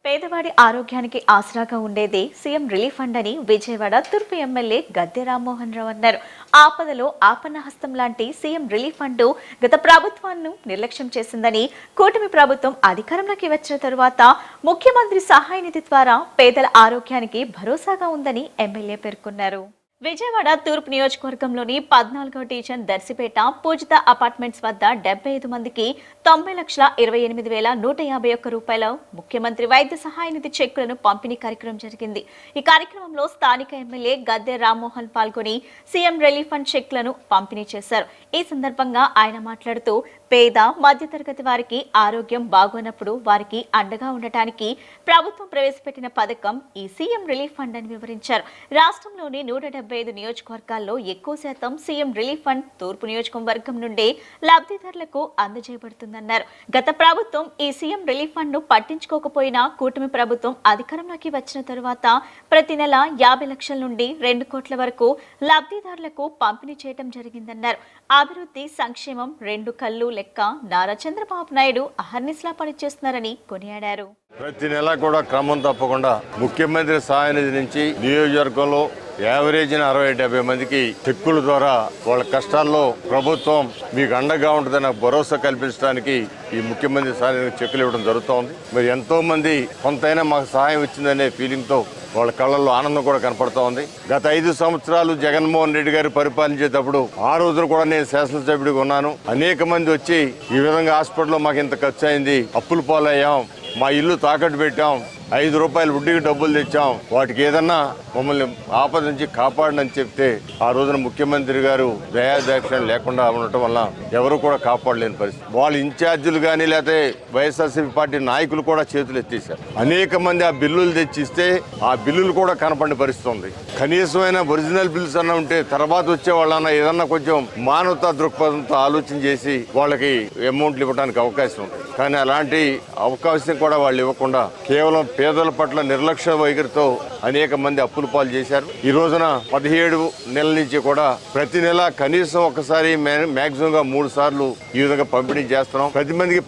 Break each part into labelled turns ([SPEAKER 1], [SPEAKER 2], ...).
[SPEAKER 1] పేదవాడి ఆరోగ్యానికి ఆసరాగా ఉండేదే సీఎం రిలీఫ్ ఫండ్ అని విజయవాడ తూర్పు ఎమ్మెల్యే గద్దె రామ్మోహన్ రావు అన్నారు. ఆపదలో ఆపన్నహస్తం లాంటి సీఎం రిలీఫ్ ఫండ్ గత ప్రభుత్వాన్ని నిర్లక్ష్యం చేసిందని, కూటమి ప్రభుత్వం అధికారంలోకి వచ్చిన తరువాత ముఖ్యమంత్రి సహాయ నిధి ద్వారా పేదల ఆరోగ్యానికి భరోసాగా ఉందని ఎమ్మెల్యే పేర్కొన్నారు. విజయవాడ తూర్పు నియోజకవర్గంలోని 14వ డివిజన్ దర్శిపేట పూజిత అపార్ట్మెంట్స్ వద్ద 75 మందికి 90,28,151 రూపాయల ముఖ్యమంత్రి వైద్య సహాయ నిధి చెక్కులను పంపిణీ కార్యక్రమం జరిగింది. ఈ కార్యక్రమంలో స్థానిక ఎమ్మెల్యే గద్దె రామ్మోహన్ పాల్గొని సీఎం రిలీఫ్ ఫండ్ చెక్లను పంపిణీ చేశారు. ఈ సందర్భంగా ఆయన మాట్లాడుతూ పేద మధ్యతరగతి వారికి ఆరోగ్యం బాగోనప్పుడు వారికి అండగా ఉండటానికి ప్రభుత్వం ప్రవేశపెట్టిన పథకం ఈ సీఎం రిలీఫ్ ఫండ్ అని వివరించారు. రాష్ట్రంలోని 175 నియోజకవర్గాల్లో ఎక్కువ శాతం సీఎం రిలీఫ్ ఫండ్ తూర్పు నియోజకవర్గం నుండే లబ్ధిదారులకు అందజేయబడుతుందన్నారు. గత ప్రభుత్వం ఈ సీఎం రిలీఫ్ ఫండ్ ను పట్టించుకోకపోయినా కూటమి ప్రభుత్వం అధికారంలోకి వచ్చిన తరువాత ప్రతి నెల 50 లక్షల నుండి 2 కోట్ల వరకు లబ్ధిదారులకు పంపిణీ చేయడం జరిగిందన్నారు. అభివృద్ధి సంక్షేమం 2 కళ్ళు లెక్క నారా చంద్రబాబు నాయుడు అహర్నిశలా పనిచేస్తున్నారని కొనియాడారు.
[SPEAKER 2] ప్రతి నెల కూడా క్రమం తప్పకుండా ముఖ్యమంత్రి సహాయ నిధి నుంచి నియోజకవర్గంలో యావరేజ్ 60-70 మందికి చెక్కుల ద్వారా వాళ్ళ కష్టాల్లో ప్రభుత్వం మీకు అండగా ఉంటుందని భరోసా కల్పించడానికి ఈ ముఖ్యమంత్రి సహాయ నిధి చెక్కులు ఇవ్వడం జరుగుతోంది. మరి ఎంతో మంది కొంతైనా మాకు సహాయం వచ్చిందనే ఫీలింగ్ తో వాళ్ళ కళ్ళల్లో ఆనందం కూడా కనపడతా ఉంది. గత 5 సంవత్సరాలు జగన్మోహన్ రెడ్డి గారు పరిపాలించేటప్పుడు ఆ రోజున కూడా నేను శాసనసభ్యుడిగా ఉన్నాను. అనేక మంది వచ్చి ఈ విధంగా హాస్పిటల్లో మాకు ఇంత ఖర్చు అయింది, అప్పులు పాలయ్యాం, మా ఇల్లు తాకట్టు పెట్టాం, 5 రూపాయలు వడ్డీకి డబ్బులు తెచ్చాం, వాటికి ఏదన్నా మమ్మల్ని ఆపద నుంచి కాపాడని చెప్తే ఆ రోజున ముఖ్యమంత్రి గారు దయాదాక్షిణ్యం లేకుండా ఉండటం వల్ల ఎవరు కూడా కాపాడలేని పరిస్థితి. వాళ్ళ ఇన్ఛార్జీలు కానీ లేకపోతే వైఎస్ఆర్సీపీ పార్టీ నాయకులు కూడా చేతులు ఎత్తేసారు. అనేక మంది ఆ బిల్లులు తెచ్చిస్తే ఆ బిల్లులు కూడా కనపడిన పరిస్థితి ఉంది. కనీసమైన ఒరిజినల్ బిల్స్ అన్న ఉంటే తర్వాత వచ్చే వాళ్ళన్నా ఏదన్నా కొంచెం మానవతా దృక్పథంతో ఆలోచన చేసి వాళ్ళకి అమౌంట్లు ఇవ్వడానికి అవకాశం ఉంది. కానీ అలాంటి అవకాశం కూడా వాళ్ళు ఇవ్వకుండా కేవలం పేదల పట్ల నిర్లక్ష్య వైఖరితో అనేక మంది అప్పుల పాలు చేశారు. ఈ రోజున 17 నెలల నుంచి కూడా ప్రతి నెల కనీసం ఒకసారి మాక్సిమం గా 3 సార్లు ఈ విధంగా పంపిణీ చేస్తున్నాం.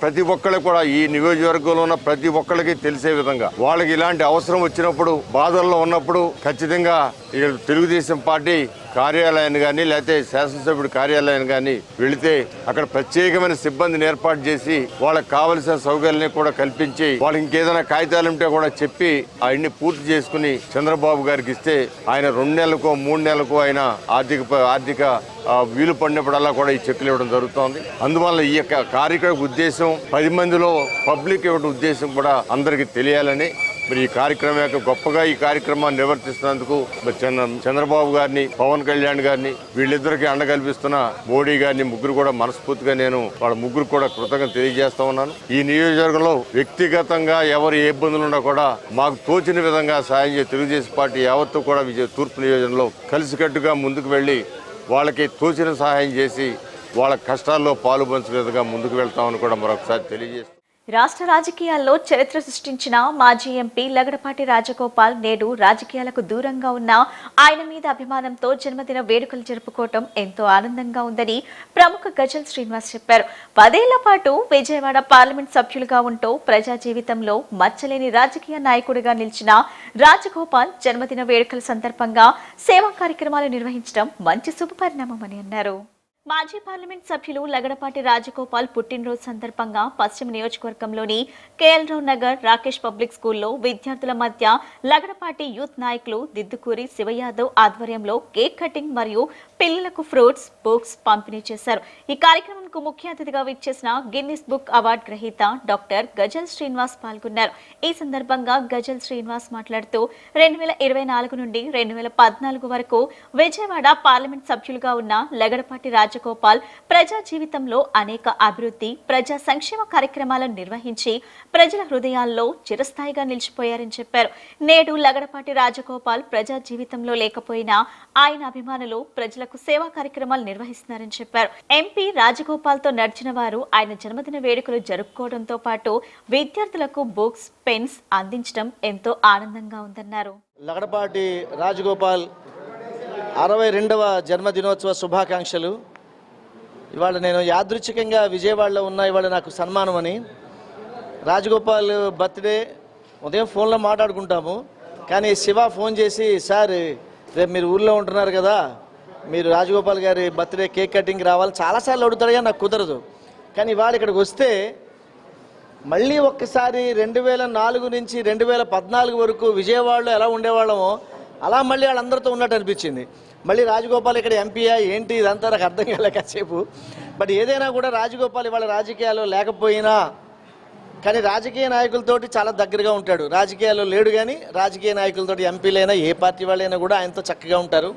[SPEAKER 2] ప్రతి ఒక్కరికి కూడా ఈ నియోజకవర్గంలో ఉన్న ప్రతి ఒక్కరికి తెలిసే విధంగా వాళ్ళకి ఇలాంటి అవసరం వచ్చినప్పుడు బాధల్లో ఉన్నప్పుడు ఖచ్చితంగా తెలుగుదేశం పార్టీ కార్యాలయాన్ని కానీ లేకపోతే శాసనసభ్యుడి కార్యాలయాన్ని కానీ వెళితే అక్కడ ప్రత్యేకమైన సిబ్బందిని ఏర్పాటు చేసి వాళ్ళకి కావలసిన సౌకర్యాన్ని కూడా కల్పించి వాళ్ళకి ఇంకేదైనా కాగితాలు ఉంటే కూడా చెప్పి అవన్నీ పూర్తి చేసుకుని చంద్రబాబు గారికి ఇస్తే ఆయన 2 నెలలకో 3 నెలలకో ఆయన ఆర్థిక వీలు పడినప్పుడల్లా కూడా ఈ చెక్కులు ఇవ్వడం జరుగుతోంది. అందువల్ల ఈ యొక్క కార్యక్రమ ఉద్దేశం 10 మందిలో పబ్లిక్ ఇవ్వడం ఉద్దేశం కూడా అందరికీ తెలియాలని మరి ఈ కార్యక్రమం యొక్క గొప్పగా ఈ కార్యక్రమాన్ని నిర్వర్తిస్తున్నందుకు చంద్రబాబు గారిని, పవన్ కళ్యాణ్ గారిని, వీళ్ళిద్దరికి అండ కల్పిస్తున్న మోడీ గారిని ముగ్గురు కూడా మనస్ఫూర్తిగా నేను వాళ్ళ ముగ్గురు కూడా కృతజ్ఞత తెలియజేస్తా ఉన్నాను. ఈ నియోజకవర్గంలో వ్యక్తిగతంగా ఎవరు ఏ ఇబ్బందులు ఉన్నా కూడా మాకు తోచిన విధంగా సాయం చేసి తెలుగుదేశం పార్టీ యావత్తు కూడా తూర్పు నియోజకవర్గంలో కలిసికట్టుగా ముందుకు వెళ్లి వాళ్ళకి తోచిన సహాయం చేసి వాళ్ళ కష్టాల్లో పాలు పంచుకునే విధంగా ముందుకు వెళ్తామని కూడా మరొకసారి తెలియజేస్తాం.
[SPEAKER 1] రాష్ట్ర రాజకీయాల్లో చరిత్ర సృష్టించిన మాజీ ఎంపీ లగడపాటి రాజగోపాల్ నేడు రాజకీయాలకు దూరంగా ఉన్న ఆయన మీద అభిమానంతో జన్మదిన వేడుకలు జరుపుకోవటం ఎంతో ఆనందంగా ఉందని ప్రముఖ గజల్ శ్రీనివాస్ చెప్పారు. 10 ఏళ్ల పాటు విజయవాడ పార్లమెంట్ సభ్యులుగా ఉంటూ ప్రజా జీవితంలో మచ్చలేని రాజకీయ నాయకుడిగా నిలిచిన రాజగోపాల్ జన్మదిన వేడుకల సందర్భంగా సేవా కార్యక్రమాలు నిర్వహించడం మంచి శుభపరిణామమని అన్నారు. మాజీ పార్లమెంట్ సభ్యులు లగడపాటి రాజగోపాల్ పుట్టినరోజు సందర్భంగా పశ్చిమ నియోజకవర్గంలోని కేఎల్ రావు నగర్ రాకేష్ పబ్లిక్ స్కూల్లో విద్యార్థుల మధ్య లగడపాటి యూత్ నాయకులు దిద్దుకూరి శివయాదవ్ ఆధ్వర్యంలో కేక్ కటింగ్ మరియు పిల్లలకు ఫ్రూట్స్, బుక్స్ పంపిణీ చేశారు. ఈ కార్యక్రమంకు ముఖ్య అతిథిగా విచ్చేసిన గిన్నిస్ బుక్ అవార్డు గ్రహీత డాక్టర్ గజల్ శ్రీనివాస్ పాల్గొన్నారు. ఈ సందర్భంగా గజల్ శ్రీనివాస్ మాట్లాడుతూ 2024 నుండి 2014 వరకు విజయవాడ పార్లమెంట్ సభ్యులుగా ఉన్న లగడపాటి రాజగోపాల్ ప్రజా జీవితంలో అనేక అభివృద్ధి, ప్రజా సంక్షేమ కార్యక్రమాలను నిర్వహించి ప్రజల హృదయాల్లో చిరస్థాయిగా నిలిచిపోయారని చెప్పారు. నేడు లగడపాటి రాజగోపాల్ ప్రజా జీవితంలో లేకపోయినా ఆయన అభిమానులు ప్రజలకు సేవా కార్యక్రమాలు నిర్వహిస్తున్నారని చెప్పారు. ఎంపీ రాజగోపాల్ తో నడిచిన వారు ఆయన జన్మదిన వేడుకలు జరుపుకోవడంతో పాటు విద్యార్థులకు బుక్స్, పెన్స్ అందించడం ఎంతో ఆనందంగా ఉందన్నారు.
[SPEAKER 3] లగడపాటి రాజగోపాల్ 62వ జన్మదినోత్సవ శుభాకాంక్షలు. ఇవాళ నేను యాదృచ్ఛికంగా విజయవాడలో ఉన్న ఇవాళ నాకు సన్మానం అని రాజగోపాల్ బర్త్డే ఉదయం ఫోన్లో మాట్లాడుకుంటాము. కానీ శివ ఫోన్ చేసి, సార్ రేపు మీరు ఊళ్ళో ఉంటున్నారు కదా, మీరు రాజగోపాల్ గారి బర్త్డే కేక్ కటింగ్ రావాలి చాలాసార్లు అడుగుతారుగా, నాకు కుదరదు. కానీ ఇవాళ ఇక్కడికి వస్తే మళ్ళీ ఒక్కసారి 2004 నుంచి 2014 వరకు విజయవాడలో ఎలా ఉండేవాళ్ళమో అలా మళ్ళీ వాళ్ళందరితో ఉన్నట్టు అనిపించింది. మళ్ళీ రాజగోపాల్ ఇక్కడ ఎంపీయా ఏంటి ఇదంతా నాకు అర్థం కాలే కాసేపు. బట్ ఏదైనా కూడా రాజగోపాల్ ఇవాళ రాజకీయాల్లో లేకపోయినా కానీ రాజకీయ నాయకులతోటి చాలా దగ్గరగా ఉంటాడు. రాజకీయాల్లో లేడు కానీ రాజకీయ నాయకులతోటి ఎంపీలైనా ఏ పార్టీ వాళ్ళైనా కూడా ఆయనతో చక్కగా ఉంటారు.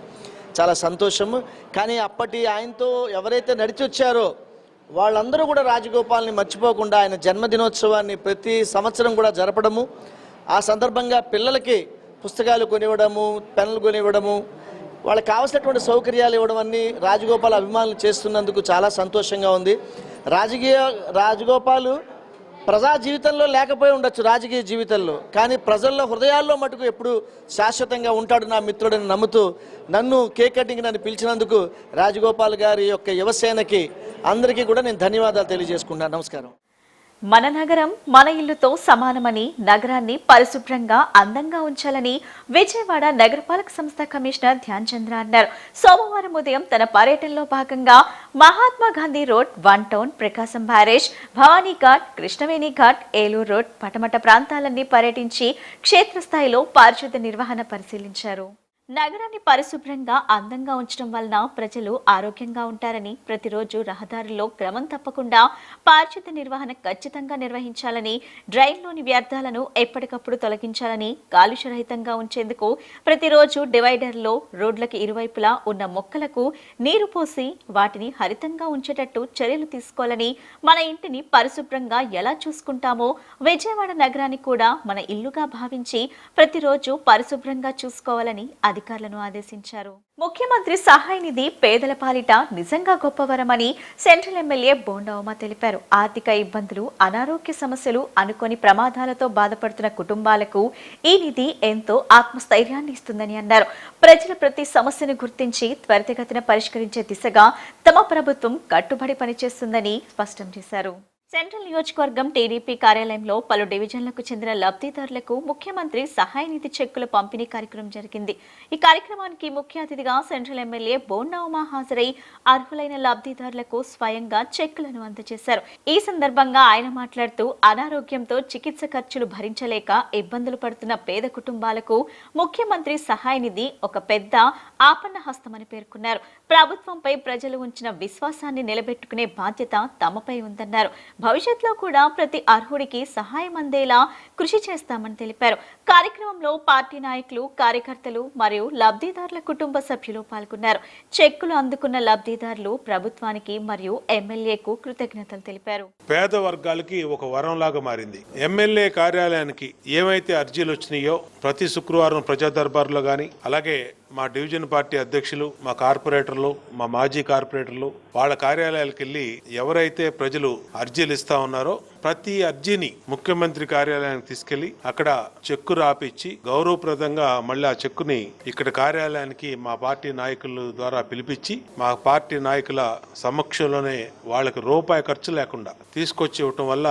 [SPEAKER 3] చాలా సంతోషము. కానీ అప్పటి ఆయనతో ఎవరైతే నడిచి వచ్చారో వాళ్ళందరూ కూడా రాజగోపాల్ని మర్చిపోకుండా ఆయన జన్మదినోత్సవాన్ని ప్రతి సంవత్సరం కూడా జరపడము, ఆ సందర్భంగా పిల్లలకి పుస్తకాలు కొనివ్వడము, పెన్నులు కొనివ్వడము, వాళ్ళకి కావాల్సినటువంటి సౌకర్యాలు ఇవ్వడం అన్నీ రాజగోపాల్ అభిమానులు చేస్తున్నందుకు చాలా సంతోషంగా ఉంది. రాజగోపాల్ ప్రజా జీవితంలో లేకపోయి ఉండొచ్చు, రాజకీయ జీవితంలో, కానీ ప్రజల్లో హృదయాల్లో మటుకు ఎప్పుడు శాశ్వతంగా ఉంటాడు నా మిత్రుడని నమ్ముతూ నన్ను కేక్ కటింగ్ నన్ను పిలిచినందుకు రాజగోపాల్ గారి యొక్క యువసేనకి అందరికీ కూడా నేను ధన్యవాదాలు తెలియజేసుకున్నాను. నమస్కారం.
[SPEAKER 1] మన నగరం మన ఇల్లుతో సమానమని, నగరాన్ని పరిశుభ్రంగా అందంగా ఉంచాలని విజయవాడ నగరపాలక సంస్థ కమిషనర్ ధ్యాన్ చంద్ర అన్నారు. సోమవారం ఉదయం తన పర్యటనలో భాగంగా Mahatma Gandhi road, one town, Prakasam barrage, Bhavani Ghat, Krishnaveni Ghat, Eluru road, Patamata ప్రాంతాలన్నీ పర్యటించి క్షేత్రస్థాయిలో పారిశుద్ధ్య నిర్వహణ పరిశీలించారు. నగరాన్ని పరిశుభ్రంగా అందంగా ఉంచడం వలన ప్రజలు ఆరోగ్యంగా ఉంటారని, ప్రతిరోజు రహదారుల్లో క్రమం తప్పకుండా పారిశుద్ధ్య నిర్వహణ ఖచ్చితంగా నిర్వహించాలని, డ్రైన్లోని వ్యర్థాలను ఎప్పటికప్పుడు తొలగించాలని, కాలుష్యరహితంగా ఉంచేందుకు ప్రతిరోజు డివైడర్లో రోడ్లకు ఇరువైపులా ఉన్న మొక్కలకు నీరు పోసి వాటిని హరితంగా ఉంచేటట్టు చర్యలు తీసుకోవాలని, మన ఇంటిని పరిశుభ్రంగా ఎలా చూసుకుంటామో విజయవాడ నగరాన్ని కూడా మన ఇల్లుగా భావించి ప్రతిరోజు పరిశుభ్రంగా చూసుకోవాలని అధికారులను ఆదేశించారు. ముఖ్యమంత్రి సహాయ నిధి పేదల పాలిట నిజంగా గొప్పవరమని సెంట్రల్ ఎమ్మెల్యే బోండా ఉమ తెలిపారు. ఆర్థిక ఇబ్బందులు, అనారోగ్య సమస్యలు, అనుకోని ప్రమాదాలతో బాధపడుతున్న కుటుంబాలకు ఈ నిధి ఎంతో ఆత్మస్థైర్యాన్ని ఇస్తుందని అన్నారు. ప్రజల ప్రతి సమస్యను గుర్తించి త్వరితగతిన పరిష్కరించే దిశగా తమ ప్రభుత్వం కట్టుబడి పనిచేస్తుందని స్పష్టం చేశారు. సెంట్రల్ నియోజకవర్గం టీడీపీ కార్యాలయంలో పలు డివిజన్లకు చెందిన లబ్ధిదారులకు ముఖ్యమంత్రి సహాయ నిధి చెక్కుల పంపిణీ కార్యక్రమం జరిగింది. ఈ కార్యక్రమానికి ముఖ్య అతిథిగా సెంట్రల్ ఎమ్మెల్యే బోండా ఉమ హాజరై అర్హులైన లబ్ధిదారులకు స్వయంగా చెక్కులను అందజేశారు. ఈ సందర్భంగా ఆయన మాట్లాడుతూ అనారోగ్యంతో చికిత్స ఖర్చులు భరించలేక ఇబ్బందులు పడుతున్న పేద కుటుంబాలకు ముఖ్యమంత్రి సహాయ నిధి ఒక పెద్ద ఆపన్న హస్తమని పేర్కొన్నారు. ప్రభుత్వంపై ప్రజలు ఉంచిన విశ్వాసాన్ని నిలబెట్టుకునే బాధ్యత తమపై ఉందన్నారు. భవిష్యత్తులో కూడా ప్రతి అర్హుడికి సహాయం అందేలా కృషి చేస్తామని తెలిపారు. కార్యక్రమంలో పార్టీ నాయకులు, కార్యకర్తలు మరియు లబ్ధిదారుల కుటుంబ సభ్యులు పాల్గొన్నారు. చెక్కులు అందుకున్న లబ్ధిదారులు ప్రభుత్వానికి మరియు ఎమ్మెల్యేకు కృతజ్ఞతలు తెలిపారు.
[SPEAKER 4] పేద వర్గాలకి ఒక వరంలాగా మారింది. ఎమ్మెల్యే కార్యాలయానికి ఏమైతే అర్జీలు వచ్చినాయో ప్రతి శుక్రవారం ప్రజా దర్బార్లో గాని, అలాగే మా డివిజన్ పార్టీ అధ్యక్షులు, మా కార్పొరేటర్లు, మా మాజీ కార్పొరేటర్లు వాళ్ళ కార్యాలయాలకు వెళ్ళి ఎవరైతే ప్రజలు అర్జీలు ఇస్తా ఉన్నారో ప్రతి అర్జీని ముఖ్యమంత్రి కార్యాలయానికి తీసుకెళ్లి అక్కడ చెక్కు రాపిచ్చి గౌరవప్రదంగా మళ్ళీ ఆ చెక్కుని ఇక్కడ కార్యాలయానికి మా పార్టీ నాయకుల ద్వారా పిలిపించి మా పార్టీ నాయకుల సమక్షంలోనే వాళ్ళకి రూపాయి ఖర్చు లేకుండా తీసుకొచ్చి ఇవ్వటం వల్ల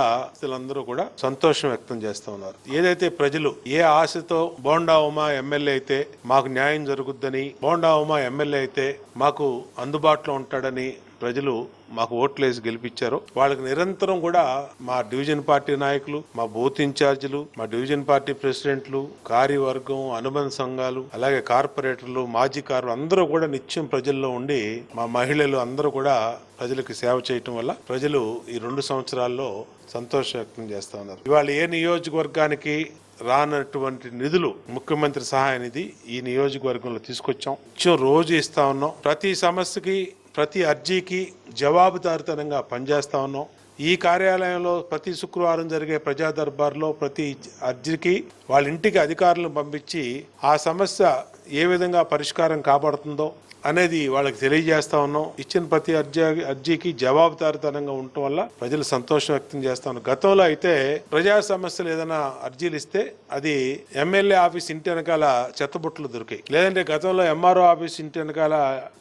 [SPEAKER 4] అందరూ కూడా సంతోషం వ్యక్తం చేస్తూ ఉన్నారు. ఏదైతే ప్రజలు ఏ ఆశతో బోండా ఉమ ఎమ్మెల్యే అయితే మాకు న్యాయం జరుగుద్దని, బోండా ఉమ ఎమ్మెల్యే అయితే మాకు అందుబాటులో ఉంటాడని ప్రజలు మాకు ఓట్లేసి గెలిపించారు. వాళ్ళకి నిరంతరం కూడా మా డివిజన్ పార్టీ నాయకులు, మా బూత్ ఇన్ఛార్జీలు, మా డివిజన్ పార్టీ ప్రెసిడెంట్లు, కార్యవర్గం, అనుబంధ సంఘాలు, అలాగే కార్పొరేటర్లు, మాజీ అందరూ కూడా నిత్యం ప్రజల్లో ఉండి మా మహిళలు అందరూ కూడా ప్రజలకు సేవ చేయటం వల్ల ప్రజలు ఈ 2 సంవత్సరాల్లో సంతోషం వ్యక్తం చేస్తా ఉన్నారు. ఇవాళ ఏ నియోజకవర్గానికి రానటువంటి నిధులు ముఖ్యమంత్రి సహాయ నిధి ఈ నియోజకవర్గంలో తీసుకొచ్చాం. రోజు ఇస్తా ఉన్నాం. ప్రతి సమస్యకి, ప్రతి అర్జీకి జవాబుదారితనంగా పనిచేస్తా ఉన్నాం. ఈ కార్యాలయంలో ప్రతి శుక్రవారం జరిగే ప్రజా దర్బార్లో ప్రతి అర్జీకి వాళ్ళ ఇంటికి అధికారులను పంపించి ఆ సమస్య ఏ విధంగా పరిష్కారం కాబడుతుందో అనేది వాళ్ళకి తెలియజేస్తా ఉన్నాం. ఇచ్చిన ప్రతి అర్జీకి జవాబుదారితనంగా ఉండటం వల్ల ప్రజలు సంతోషం వ్యక్తం చేస్తా ఉన్నారు. గతంలో అయితే ప్రజా సమస్యలు ఏదైనా అర్జీలు ఇస్తే అది ఎమ్మెల్యే ఆఫీస్ ఇంటి వెనకాల చెత్తబుట్టలు దొరికాయి, లేదంటే గతంలో ఎంఆర్ఓ ఆఫీస్ ఇంటి వెనకాల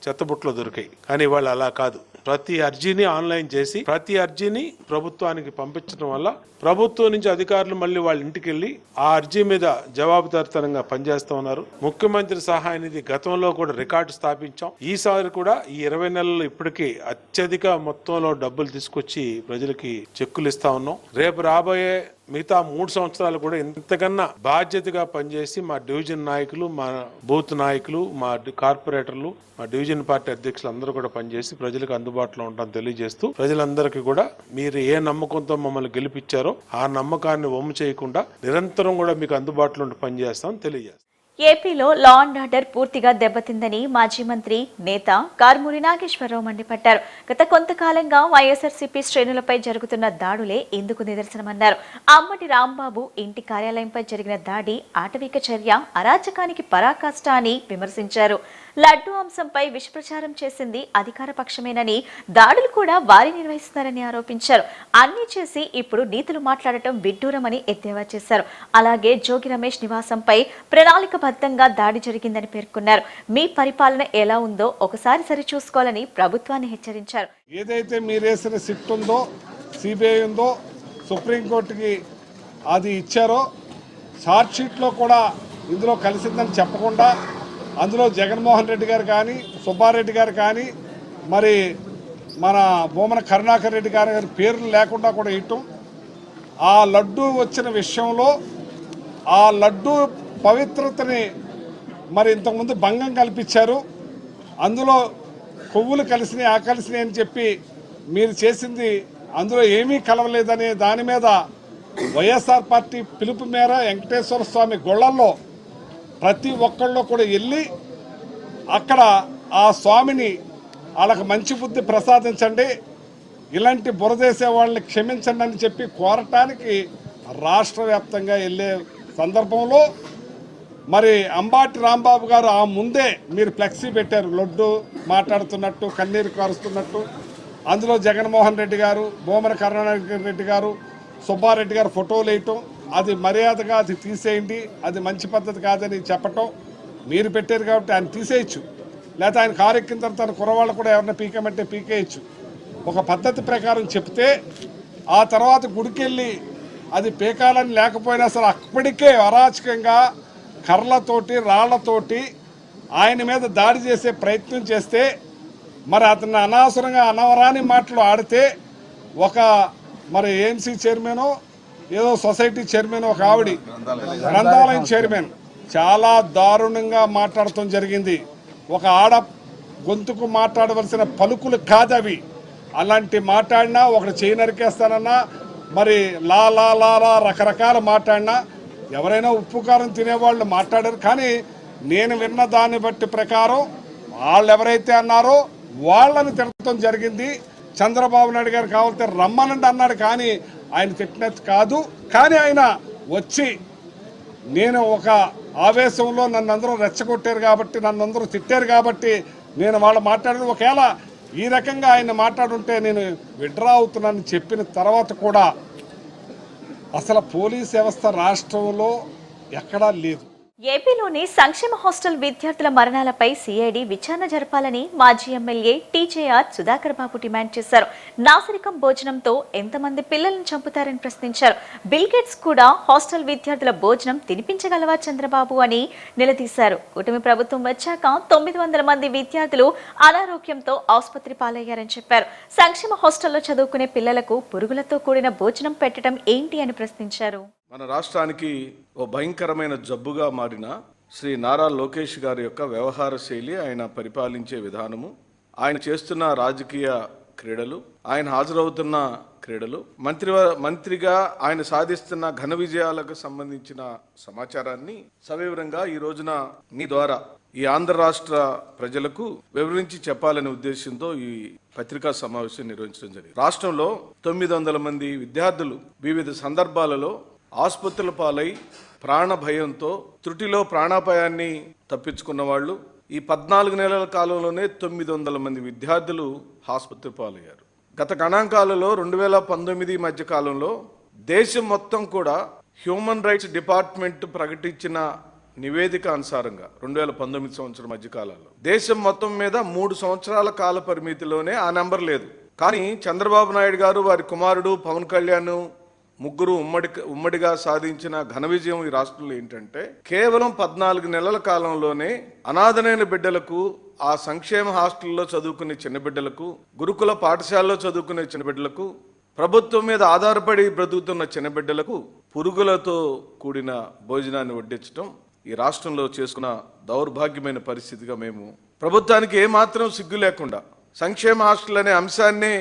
[SPEAKER 4] చెత్తబుట్టలు దొరికాయి. కానీ వాళ్ళు అలా కాదు. ప్రతి అర్జీని ఆన్లైన్ చేసి ప్రతి అర్జీని ప్రభుత్వానికి పంపించడం వల్ల ప్రభుత్వం నుంచి అధికారులు మళ్ళీ వాళ్ళ ఇంటికి వెళ్ళి ఆ అర్జీ మీద జవాబుదారితనంగా పనిచేస్తా ఉన్నారు. ముఖ్యమంత్రి సహాయ నిధి గతంలో కూడా రికార్డు స్థాపించాం. ఈసారి కూడా ఈ 20 నెలలు ఇప్పటికీ అత్యధిక మొత్తంలో డబ్బులు తీసుకొచ్చి ప్రజలకి చెక్కులు ఇస్తా ఉన్నాం. రేపు రాబోయే మిగతా 3 సంవత్సరాలు కూడా ఇంతకన్నా బాధ్యతగా పనిచేసి మా డివిజన్ నాయకులు, మా బూత్ నాయకులు, మా కార్పొరేటర్లు, మా డివిజన్ పార్టీ అధ్యక్షులు అందరూ కూడా పనిచేసి ప్రజలకు అందుబాటులో ఉంటామని తెలియజేస్తూ ప్రజలందరికీ కూడా మీరు ఏ నమ్మకంతో మమ్మల్ని గెలిపించారో ఆ నమ్మకాన్ని వమ్ము చేయకుండా నిరంతరం కూడా మీకు అందుబాటులో ఉండి పనిచేస్తామని తెలియజేస్తాం.
[SPEAKER 1] ఏపీలో లా అండ్ ఆర్డర్ పూర్తిగా దెబ్బతిందని మాజీ మంత్రి నేత కారుమూరి నాగేశ్వరరావు మండిపడ్డారు. గత కొంతకాలంగా వైఎస్ఆర్సీపీ శ్రేణులపై జరుగుతున్న దాడులే ఇందుకు నిదర్శనమన్నారు. అంబటి రాంబాబు ఇంటి కార్యాలయంపై జరిగిన దాడి ఆటవిక చర్య, అరాచకానికి పరాకాష్ట అని విమర్శించారు. లడ్డూ అంశంపై విషప్రచారం చేసింది అధికార పక్షమేనని, దాడులు కూడా వారి నిర్వహిస్తున్నారని ఆరోపించారు. అన్నీ చేసి ఇప్పుడు నీతులు మాట్లాడటం విడ్డూరమని ఎద్దేవా చేశారు. అలాగే జోగి రమేష్ నివాసంపై ప్రణాళికబద్ధంగా దాడి జరిగిందని పేర్కొన్నారు. మీ పరిపాలన ఎలా ఉందో ఒకసారి సరిచూసుకోవాలని ప్రభుత్వాన్ని హెచ్చరించారు.
[SPEAKER 5] ఏదైతే మీరేసిన సిట్ ఉందో, సిబిఐ ఉందో, సుప్రీంకోర్టుకి అది ఇచ్చారో, ఛార్జ్ షీట్లో కూడా ఇందులో కలిసిందని చెప్పకుండా అందులో జగన్మోహన్ రెడ్డి గారు కానీ, సుబ్బారెడ్డి గారు కానీ, మరి మన భూమన కరుణాకర్ రెడ్డి గారి పేర్లు లేకుండా కూడా ఇవ్వటం, ఆ లడ్డూ వచ్చిన విషయంలో ఆ లడ్డూ పవిత్రతని మరి ఇంతకుముందు భంగం కల్పించారు. అందులో కొవ్వులు కలిసినాయి, ఆ కలిసినాయి అని చెప్పి మీరు చేసింది అందులో ఏమీ కలవలేదనే దాని మీద వైఎస్ఆర్ పార్టీ పిలుపు మేర వెంకటేశ్వర స్వామి గొళ్ళల్లో ప్రతి ఒక్కళ్ళు కూడా వెళ్ళి అక్కడ ఆ స్వామిని వాళ్ళకి మంచి బుద్ధి ప్రసాదించండి, ఇలాంటి బురదేసే వాళ్ళని క్షమించండి అని చెప్పి కోరటానికి రాష్ట్ర వ్యాప్తంగా వెళ్ళే సందర్భంలో మరి అంబాటి రాంబాబు గారు ఆ ముందే మీరు ఫ్లెక్సీ పెట్టారు, లడ్డు మాట్లాడుతున్నట్టు, కన్నీరు కారుస్తున్నట్టు. అందులో జగన్మోహన్ రెడ్డి గారు, భూమన కరుణాకర్ రెడ్డి గారు, సుబ్బారెడ్డి గారు ఫోటోలు వేయటం, అది మర్యాదగా అది తీసేయండి, అది మంచి పద్ధతి కాదని చెప్పటం. మీరు పెట్టారు కాబట్టి ఆయన తీసేయచ్చు, లేకపోతే ఆయన కారు ఎక్కిన తర్వాత తన కురవాళ్ళు కూడా ఎవరైనా పీకేమంటే పీకేయచ్చు. ఒక పద్ధతి ప్రకారం చెప్తే ఆ తర్వాత గుడికెళ్ళి అది పీకాలని లేకపోయినా అసలు అప్పటికే అరాచకంగా కర్రలతోటి, రాళ్లతోటి ఆయన మీద దాడి చేసే ప్రయత్నం చేస్తే, మరి అతన్ని అనవసరంగా అనవరాని మాటలు ఆడితే ఒక మరి ఏఎంసీ చైర్మన్, ఏదో సొసైటీ చైర్మన్, ఒక ఆవిడ గ్రంథాలయం చైర్మన్ చాలా దారుణంగా మాట్లాడటం జరిగింది. ఒక ఆడ గొంతుకు మాట్లాడవలసిన పలుకులు కాదవి. అలాంటి మాట్లాడినా ఒకటి చేయి నరికేస్తానన్నా, మరి లా లా లా లా రకరకాల మాట్లాడినా ఎవరైనా ఉప్పు కారం తినేవాళ్ళు మాట్లాడారు. కానీ నేను విన్న దాన్ని బట్టి ప్రకారం వాళ్ళు ఎవరైతే అన్నారో వాళ్ళని తిట్టడం జరిగింది. చంద్రబాబు నాయుడు గారు కావాలంటే రమ్మనండి అన్నాడు, కానీ ఆయన తిట్టినట్టు కాదు. కానీ ఆయన వచ్చి నేను ఒక ఆవేశంలో నన్ను అందరూ రెచ్చగొట్టారు కాబట్టి, నన్ను అందరూ తిట్టారు కాబట్టి నేను వాళ్ళు మాట్లాడిన, ఒకవేళ ఈ రకంగా ఆయన మాట్లాడుంటే నేను విడ్రా అవుతున్నానని చెప్పిన తర్వాత కూడా అసలు పోలీస్ వ్యవస్థ రాష్ట్రంలో ఎక్కడా లేదు.
[SPEAKER 1] ఏపీలోని సంక్షేమ హాస్టల్ విద్యార్థుల మరణాలపై సిఐడి విచారణ జరపాలని మాజీ ఎమ్మెల్యే టీజేఆర్ సుధాకర్ బాబు డిమాండ్ చేశారు. నాసిరకం భోజనంతో ఎంతమంది పిల్లలను చంపుతారని ప్రశ్నించారు. బిల్ గేట్స్ కూడా హాస్టల్ విద్యార్థుల భోజనం తినిపించగలవా చంద్రబాబు అని నిలదీశారు. కూటమి ప్రభుత్వం వచ్చాక 900 మంది విద్యార్థులు అనారోగ్యంతో ఆసుపత్రి పాలయ్యారని చెప్పారు. సంక్షేమ హాస్టల్లో చదువుకునే పిల్లలకు పురుగులతో కూడిన భోజనం పెట్టడం ఏంటి అని ప్రశ్నించారు.
[SPEAKER 6] మన రాష్ట్రానికి ఓ భయంకరమైన జబ్బుగా మారిన శ్రీ నారా లోకేష్ గారి యొక్క వ్యవహార శైలి, ఆయన పరిపాలించే విధానము, ఆయన చేస్తున్న రాజకీయ క్రీడలు, ఆయన హాజరవుతున్న క్రీడలు, మంత్రిగా ఆయన సాధిస్తున్న ఘన విజయాలకు సంబంధించిన సమాచారాన్ని సవివరంగా ఈ రోజున మీ ద్వారా ఈ ఆంధ్ర రాష్ట్ర ప్రజలకు వివరించి చెప్పాలనే ఉద్దేశంతో ఈ పత్రికా సమావేశం నిర్వహించడం జరిగింది. రాష్ట్రంలో 900 మంది విద్యార్థులు వివిధ సందర్భాలలో ఆసుపత్రుల పాలై ప్రాణ భయంతో త్రుటిలో ప్రాణాపాయాన్ని తప్పించుకున్న వాళ్ళు ఈ 14 నెలల కాలంలోనే 900 మంది విద్యార్థులు ఆసుపత్రి పాలయ్యారు. గత గణాంకాలలో 2019 మధ్య కాలంలో దేశం మొత్తం కూడా హ్యూమన్ రైట్స్ డిపార్ట్మెంట్ ప్రకటించిన నివేదిక అనుసారంగా 2019 సంవత్సరం మధ్యకాలంలో దేశం మొత్తం మీద 3 సంవత్సరాల కాల పరిమితిలోనే ఆ నెంబర్ లేదు. కానీ చంద్రబాబు నాయుడు గారు, వారి కుమారుడు పవన్ కళ్యాణ్ ముగ్గురు ఉమ్మడిగా సాధించిన ఘన విజయం ఈ రాష్ట్రంలో ఏంటంటే కేవలం 14 నెలల కాలంలోనే అనాథనైన బిడ్డలకు, ఆ సంక్షేమ హాస్టల్లో చదువుకునే చిన్న బిడ్డలకు, గురుకుల పాఠశాలలో చదువుకునే చిన్న బిడ్డలకు, ప్రభుత్వం మీద ఆధారపడి బ్రతుకుతున్న చిన్న బిడ్డలకు పురుగులతో కూడిన భోజనాన్ని వడ్డించడం ఈ రాష్ట్రంలో చేసుకున్న దౌర్భాగ్యమైన పరిస్థితిగా మేము ప్రభుత్వానికి ఏమాత్రం సిగ్గు లేకుండా, సంక్షేమ హాస్టల్ అనే అంశాన్ని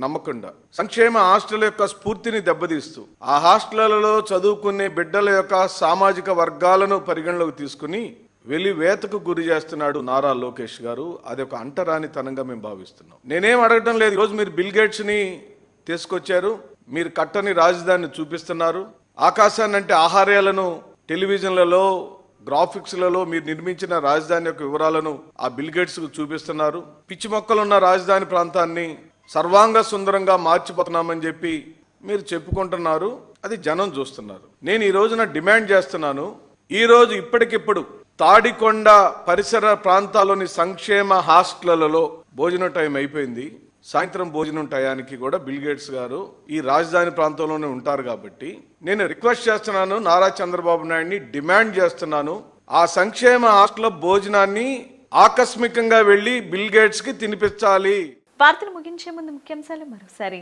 [SPEAKER 6] నమ్మకుండా, సంక్షేమ హాస్టల్ యొక్క స్ఫూర్తిని దెబ్బతీస్తూ, ఆ హాస్టళ్లలో చదువుకునే బిడ్డల యొక్క సామాజిక వర్గాలను పరిగణలోకి తీసుకుని వెలివేతకు గురి చేస్తున్నాడు నారా లోకేష్ గారు. అది ఒక అంటరానితనంగా మేము భావిస్తున్నాం. నేనేం అడగటం లేదు. ఈరోజు మీరు బిల్ గేట్స్ ని తీసుకొచ్చారు, మీరు కట్టని రాజధానిని చూపిస్తున్నారు, ఆకాశాన్ని అంటే ఆహార్యాలను టెలివిజన్లలో, గ్రాఫిక్స్లలో మీరు నిర్మించిన రాజధాని యొక్క వివరాలను ఆ బిల్ గేట్స్ కు చూపిస్తున్నారు. పిచ్చి మొక్కలున్న రాజధాని ప్రాంతాన్ని సర్వాంగ సుందరంగా మార్చిపోతున్నామని చెప్పి మీరు చెప్పుకుంటున్నారు. అది జనం చూస్తున్నారు. నేను ఈ రోజున డిమాండ్ చేస్తున్నాను, ఈ రోజు ఇప్పటికిప్పుడు తాడికొండ పరిసర ప్రాంతాల్లోని సంక్షేమ హాస్టళ్లలో భోజనం టైం అయిపోయింది. సాయంత్రం భోజనం టయానికి కూడా బిల్ గేట్స్ గారు ఈ రాజధాని ప్రాంతంలోనే ఉంటారు. కాబట్టి నేను రిక్వెస్ట్ చేస్తున్నాను, నారా చంద్రబాబు నాయుడిని డిమాండ్ చేస్తున్నాను, ఆ సంక్షేమ హాస్టల్ భోజనాన్ని ఆకస్మికంగా వెళ్లి బిల్ గేట్స్ కి తినిపించాలి.
[SPEAKER 1] వార్తలు ముగించే ముందు ముఖ్యాంశాలు మరోసారి.